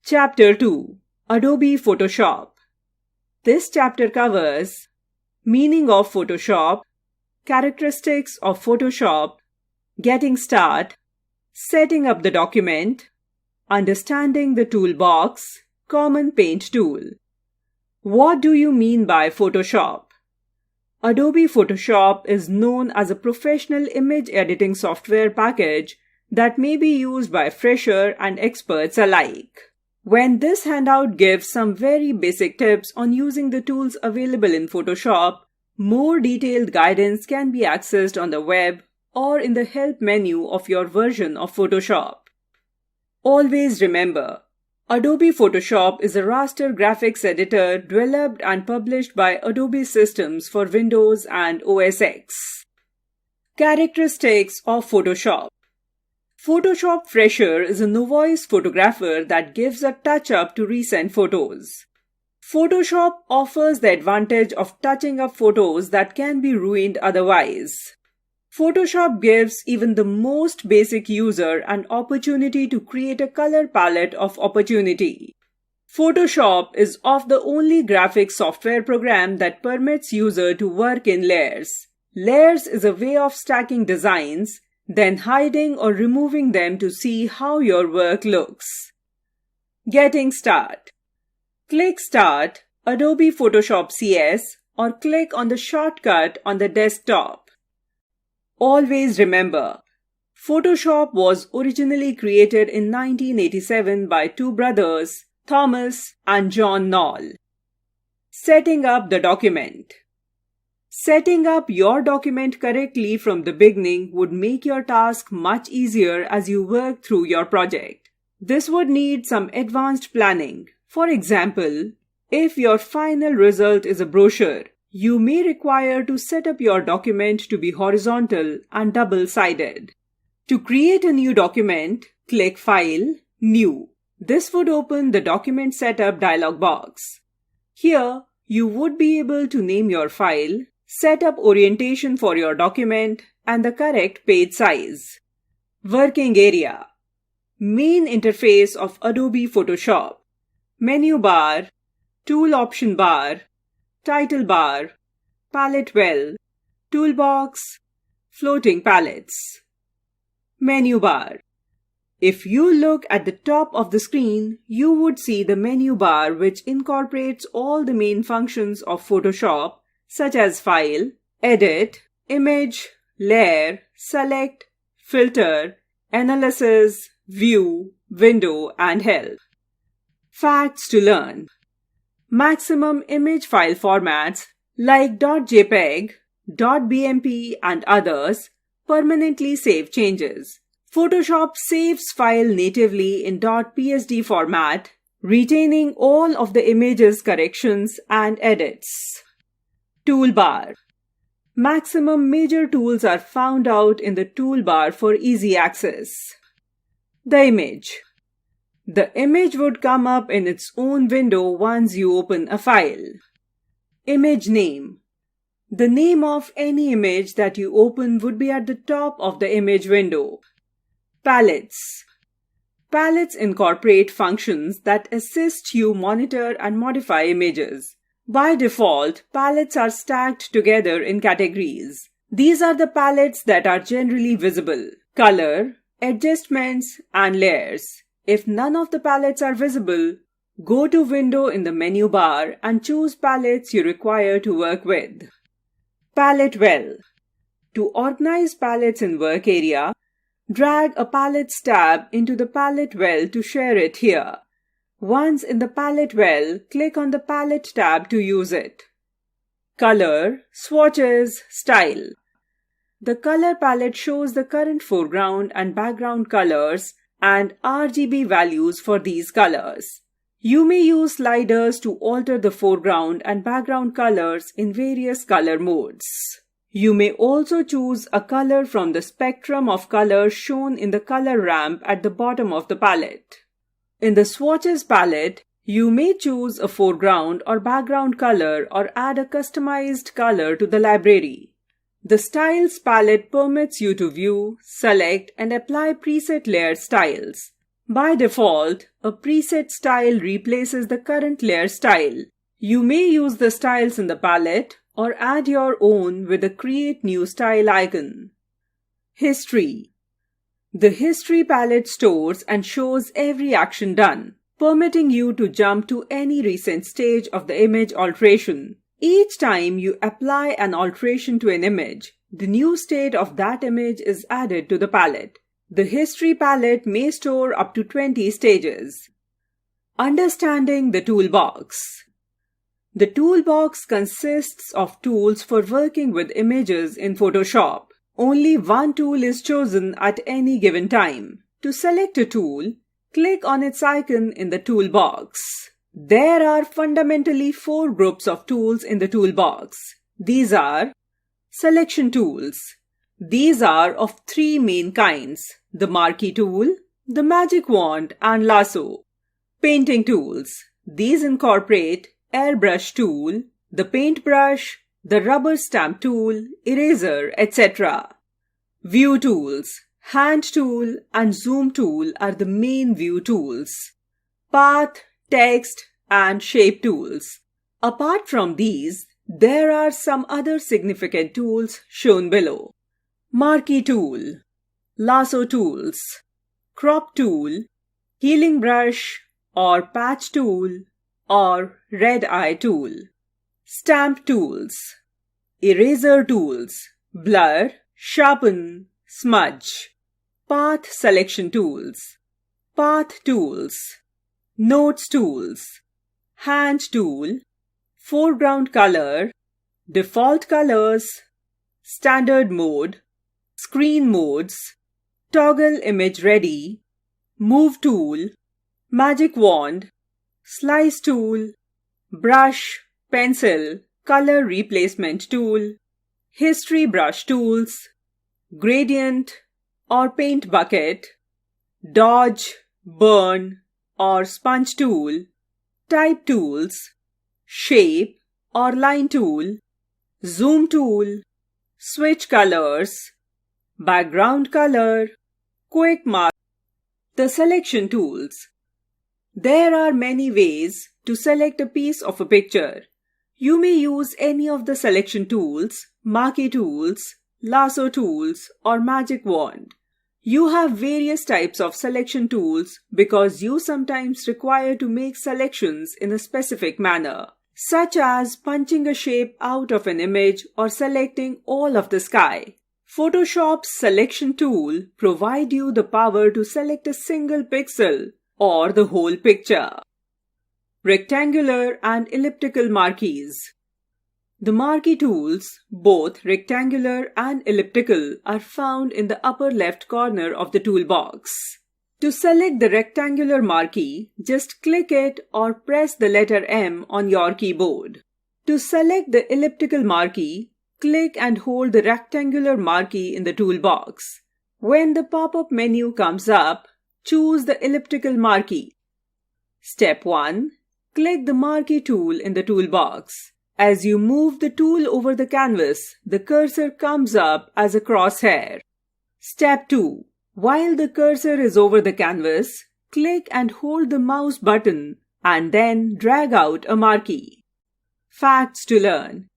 Chapter 2: Adobe Photoshop. This chapter covers meaning of Photoshop, characteristics of Photoshop, getting started, setting up the document, understanding the toolbox, common paint tool. What do you mean by Photoshop? Adobe Photoshop is known as a professional image editing software package that may be used by fresher and experts alike. When this handout gives some very basic tips on using the tools available in Photoshop, more detailed guidance can be accessed on the web or in the help menu of your version of Photoshop. Always remember, Adobe Photoshop is a raster graphics editor developed and published by Adobe Systems for Windows and OS X. Characteristics of Photoshop. Photoshop Fresher is a novice photographer that gives a touch-up to recent photos. Photoshop offers the advantage of touching up photos that can be ruined otherwise. Photoshop gives even the most basic user an opportunity to create a color palette of opportunity. Photoshop is of the only graphics software program that permits user to work in layers. Layers is a way of stacking designs, then hiding or removing them to see how your work looks. Getting started. Click Start, Adobe Photoshop CS, or click on the shortcut on the desktop. Always remember, Photoshop was originally created in 1987 by two brothers, Thomas and John Knoll. Setting up the document. Setting up your document correctly from the beginning would make your task much easier as you work through your project. This would need some advanced planning. For example, if your final result is a brochure, you may require to set up your document to be horizontal and double-sided. To create a new document, click File, New. This would open the Document Setup dialog box. Here, you would be able to name your file, set up orientation for your document, and the correct page size. Working area. Main interface of Adobe Photoshop. Menu bar, tool option bar, title bar, palette well, toolbox, floating palettes. Menu bar. If you look at the top of the screen, you would see the menu bar which incorporates all the main functions of Photoshop such as File, Edit, Image, Layer, Select, Filter, Analysis, View, Window, and Help. Facts to learn. Maximum image file formats like .jpeg, .bmp, and others permanently save changes. Photoshop saves file natively in .psd format, retaining all of the image's corrections and edits. Toolbar. Maximum major tools are found out in the toolbar for easy access. The image. The image would come up in its own window once you open a file. Image name. The name of any image that you open would be at the top of the image window. Palettes. Palettes incorporate functions that assist you monitor and modify images. By default, palettes are stacked together in categories. These are the palettes that are generally visible: color, adjustments, and layers. If none of the palettes are visible, go to Window in the menu bar and choose palettes you require to work with. Palette well. To organize palettes in work area, drag a Palettes tab into the Palette well to share it here. Once in the Palette well, click on the Palette tab to use it. Color, swatches, style. The color palette shows the current foreground and background colors and RGB values for these colors. You may use sliders to alter the foreground and background colors in various color modes. You may also choose a color from the spectrum of colors shown in the color ramp at the bottom of the palette. In the swatches palette, you may choose a foreground or background color or add a customized color to the library. The Styles palette permits you to view, select, and apply preset layer styles. By default, a preset style replaces the current layer style. You may use the styles in the palette or add your own with the Create New Style icon. History. The History palette stores and shows every action done, permitting you to jump to any recent stage of the image alteration. Each time you apply an alteration to an image, the new state of that image is added to the palette. The History palette may store up to 20 stages. Understanding the toolbox. The toolbox consists of tools for working with images in Photoshop. Only one tool is chosen at any given time. To select a tool, click on its icon in the toolbox. There are fundamentally 4 groups of tools in the toolbox. These are selection tools. These are of 3 main kinds: the marquee tool, the magic wand, and lasso. Painting tools. These incorporate airbrush tool, the paintbrush, the rubber stamp tool, eraser, etc. View tools. Hand tool and zoom tool are the main view tools. Path, text, and shape tools. Apart from these, there are some other significant tools shown below. Marquee tool, lasso tools, crop tool, healing brush or patch tool, or red eye tool. Stamp tools, eraser tools, blur, sharpen, smudge. Path selection tools, path tools, notes tools, hand tool, foreground color, default colors, standard mode, screen modes, toggle image ready, move tool, magic wand, slice tool, brush, pencil, color replacement tool, history brush tools, gradient or paint bucket, dodge, burn or sponge tool, type tools, shape or line tool, zoom tool, switch colors, background color, quick mask. The selection tools. There are many ways to select a piece of a picture. You may use any of the selection tools, marquee tools, lasso tools, or magic wand. You have various types of selection tools because you sometimes require to make selections in a specific manner, such as punching a shape out of an image or selecting all of the sky. Photoshop's selection tool provides you the power to select a single pixel or the whole picture. Rectangular and elliptical marquees. The marquee tools, both rectangular and elliptical, are found in the upper left corner of the toolbox. To select the rectangular marquee, just click it or press the letter M on your keyboard. To select the elliptical marquee, click and hold the rectangular marquee in the toolbox. When the pop-up menu comes up, choose the elliptical marquee. Step 1. Click the marquee tool in the toolbox. As you move the tool over the canvas, the cursor comes up as a crosshair. Step 2. While the cursor is over the canvas, click and hold the mouse button and then drag out a marquee. Facts to learn.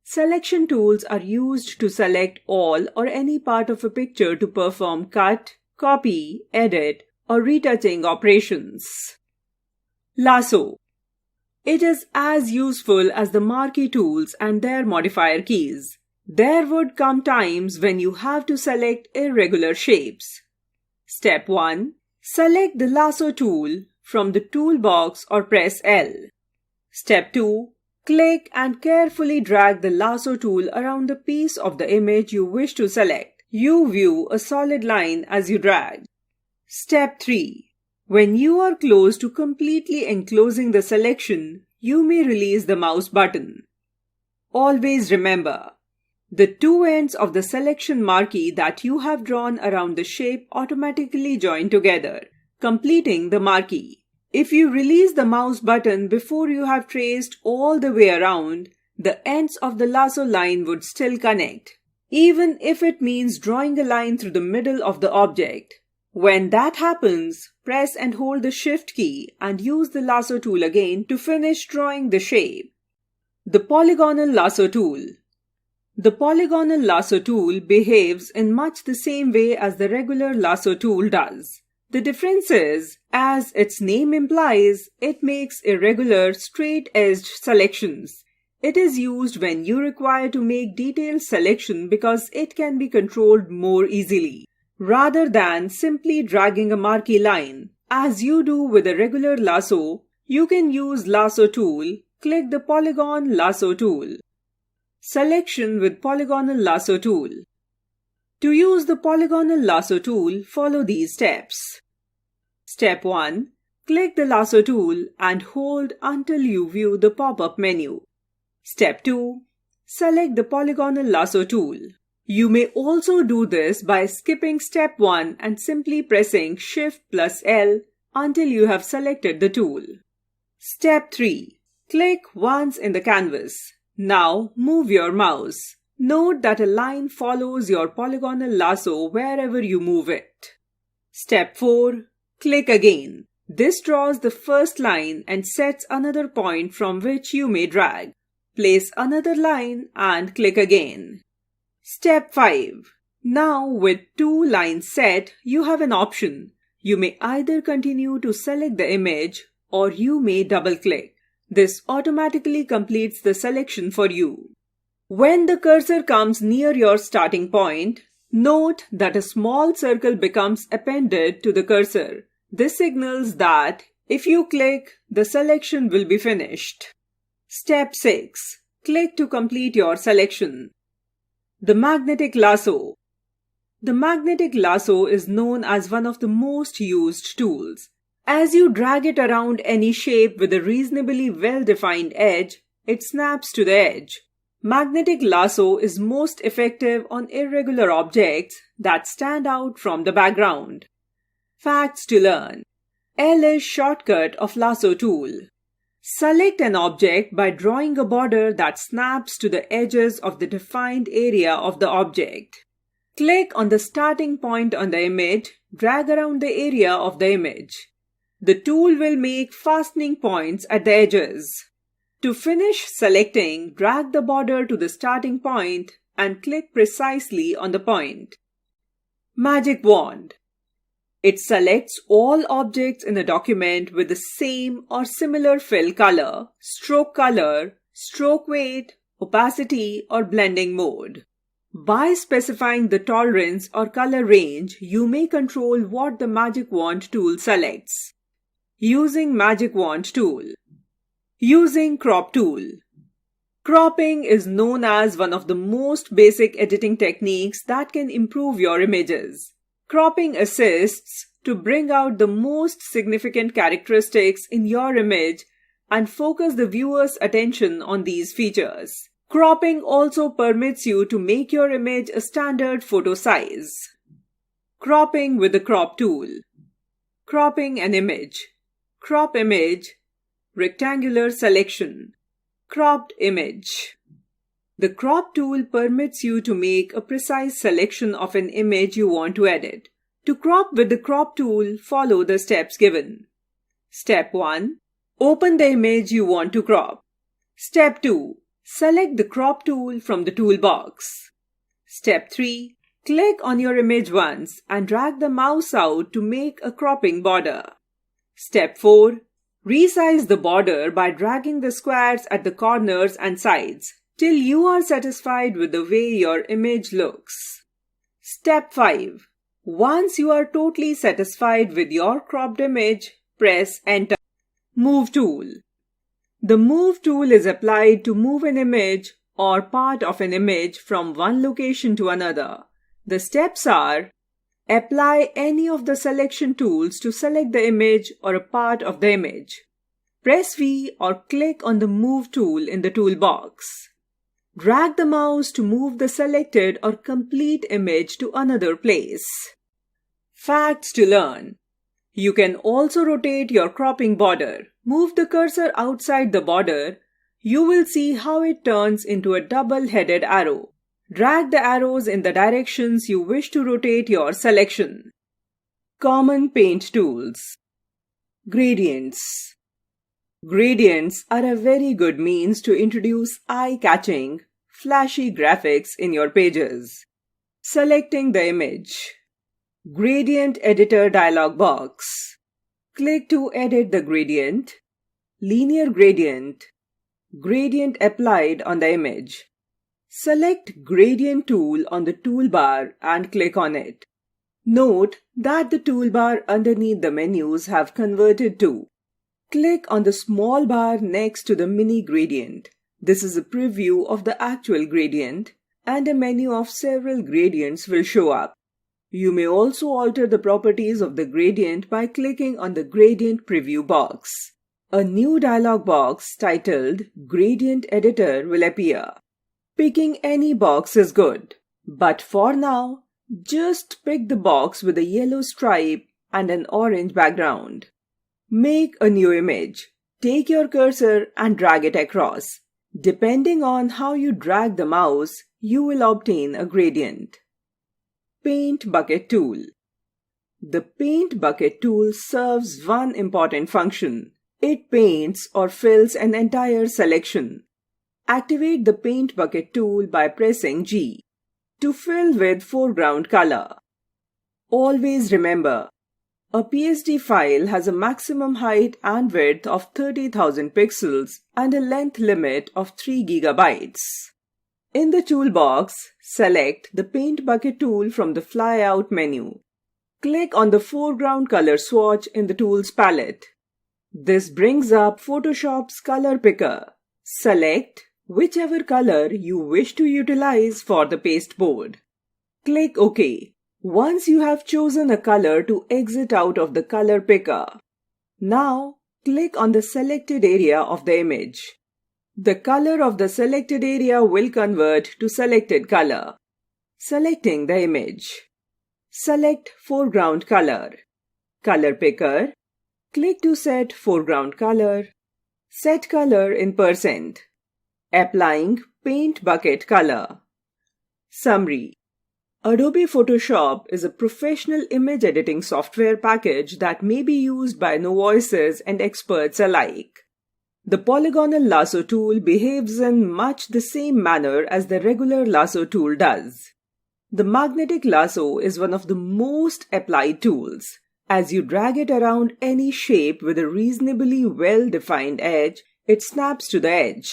Selection tools are used to select all or any part of a picture to perform cut, copy, edit, or retouching operations. Lasso. It is as useful as the marquee tools and their modifier keys. There would come times when you have to select irregular shapes. Step 1. Select the lasso tool from the toolbox or press L. Step 2. Click and carefully drag the lasso tool around the piece of the image you wish to select. You view a solid line as you drag. Step 3. When you are close to completely enclosing the selection, you may release the mouse button. Always remember, the two ends of the selection marquee that you have drawn around the shape automatically join together, completing the marquee. If you release the mouse button before you have traced all the way around, the ends of the lasso line would still connect, even if it means drawing a line through the middle of the object. When that happens, press and hold the Shift key and use the lasso tool again to finish drawing the shape. The polygonal lasso tool. The polygonal lasso tool behaves in much the same way as the regular lasso tool does. The difference is, as its name implies, it makes irregular, straight-edged selections. It is used when you require to make detailed selection because it can be controlled more easily, rather than simply dragging a marquee line. As you do with a regular lasso, you can use lasso tool, click the polygon lasso tool. Selection with polygonal lasso tool. To use the polygonal lasso tool, follow these steps. Step 1. Click the lasso tool and hold until you view the pop-up menu. Step 2. Select the polygonal lasso tool. You may also do this by skipping step 1 and simply pressing Shift plus L until you have selected the tool. Step 3. Click once in the canvas. Now move your mouse. Note that a line follows your polygonal lasso wherever you move it. Step 4. Click again. This draws the first line and sets another point from which you may drag. Place another line and click again. Step 5. Now with 2 lines set, you have an option. You may either continue to select the image or you may double-click. This automatically completes the selection for you. When the cursor comes near your starting point, note that a small circle becomes appended to the cursor. This signals that if you click, the selection will be finished. Step 6. Click to complete your selection. The magnetic lasso. The magnetic lasso is known as one of the most used tools. As you drag it around any shape with a reasonably well-defined edge, it snaps to the edge. Magnetic lasso is most effective on irregular objects that stand out from the background. Facts to learn. L is shortcut of lasso tool. Select an object by drawing a border that snaps to the edges of the defined area of the object. Click on the starting point on the image, drag around the area of the image. The tool will make fastening points at the edges. To finish selecting, drag the border to the starting point and click precisely on the point. Magic wand. It selects all objects in a document with the same or similar fill color, stroke weight, opacity, or blending mode. By specifying the tolerance or color range, you may control what the Magic Wand tool selects. Using Magic Wand tool. Using Crop tool. Cropping is known as one of the most basic editing techniques that can improve your images. Cropping assists to bring out the most significant characteristics in your image and focus the viewer's attention on these features. Cropping also permits you to make your image a standard photo size. Cropping with the Crop tool. Cropping an image. Crop image. Rectangular selection. Cropped image. The Crop tool permits you to make a precise selection of an image you want to edit. To crop with the Crop tool, follow the steps given. Step 1. Open the image you want to crop. Step 2. Select the Crop tool from the toolbox. Step 3. Click on your image once and drag the mouse out to make a cropping border. Step 4. Resize the border by dragging the squares at the corners and sides till you are satisfied with the way your image looks. Step 5. Once you are totally satisfied with your cropped image, press Enter. Move tool. The Move tool is applied to move an image or part of an image from one location to another. The steps are: apply any of the selection tools to select the image or a part of the image. Press V or click on the Move tool in the toolbox. Drag the mouse to move the selected or complete image to another place. Facts to learn. You can also rotate your cropping border. Move the cursor outside the border. You will see how it turns into a double-headed arrow. Drag the arrows in the directions you wish to rotate your selection. Common paint tools. Gradients. Gradients are a very good means to introduce eye-catching, flashy graphics in your pages. Selecting the image. Gradient Editor dialog box. Click to edit the gradient. Linear gradient. Gradient applied on the image. Select Gradient tool on the toolbar and click on it. Note that the toolbar underneath the menus have converted to. Click on the small bar next to the mini gradient. This is a preview of the actual gradient, and a menu of several gradients will show up. You may also alter the properties of the gradient by clicking on the Gradient Preview box. A new dialog box titled Gradient Editor will appear. Picking any box is good, but for now, just pick the box with a yellow stripe and an orange background. Make a new image. Take your cursor and drag it across. Depending on how you drag the mouse, you will obtain a gradient. Paint Bucket Tool. The Paint Bucket tool serves one important function. It paints or fills an entire selection. Activate the Paint Bucket tool by pressing G. To fill with foreground color. Always remember, a PSD file has a maximum height and width of 30,000 pixels and a length limit of 3 GB. In the toolbox, select the Paint Bucket tool from the flyout menu. Click on the foreground color swatch in the tools palette. This brings up Photoshop's color picker. Select whichever color you wish to utilize for the pasteboard. Click OK. Once you have chosen a color to exit out of the color picker. Now, click on the selected area of the image. The color of the selected area will convert to selected color. Selecting the image. Select foreground color. Color picker. Click to set foreground color. Set color in %. Applying Paint Bucket color. Summary. Adobe Photoshop is a professional image editing software package that may be used by novices and experts alike. The polygonal lasso tool behaves in much the same manner as the regular lasso tool does. The magnetic lasso is one of the most applied tools. As you drag it around any shape with a reasonably well-defined edge, it snaps to the edge.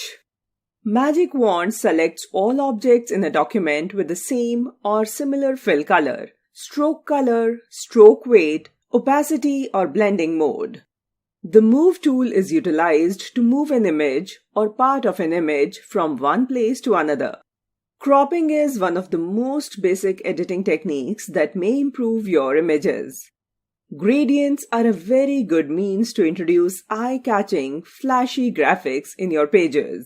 Magic Wand selects all objects in a document with the same or similar fill color, stroke weight, opacity or blending mode. The Move tool is utilized to move an image or part of an image from one place to another. Cropping is one of the most basic editing techniques that may improve your images. Gradients are a very good means to introduce eye-catching, flashy graphics in your pages.